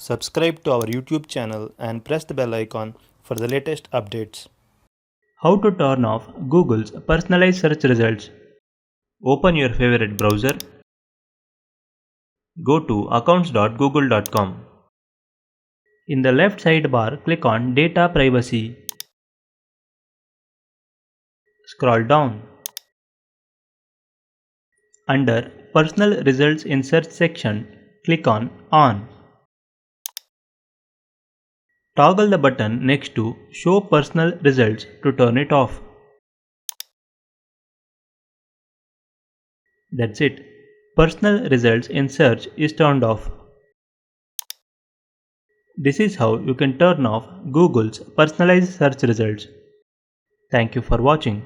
Subscribe to our YouTube channel and press the bell icon for the latest updates. How to turn off Google's personalized search results. Open your favorite browser. Go to accounts.google.com. In the left sidebar, click on Data Privacy. Scroll down. Under Personal Results in Search section, click on On. Toggle the button next to Show Personal Results to turn it off. That's it. Personal results in search is turned off. This is how you can turn off Google's personalized search results. Thank you for watching.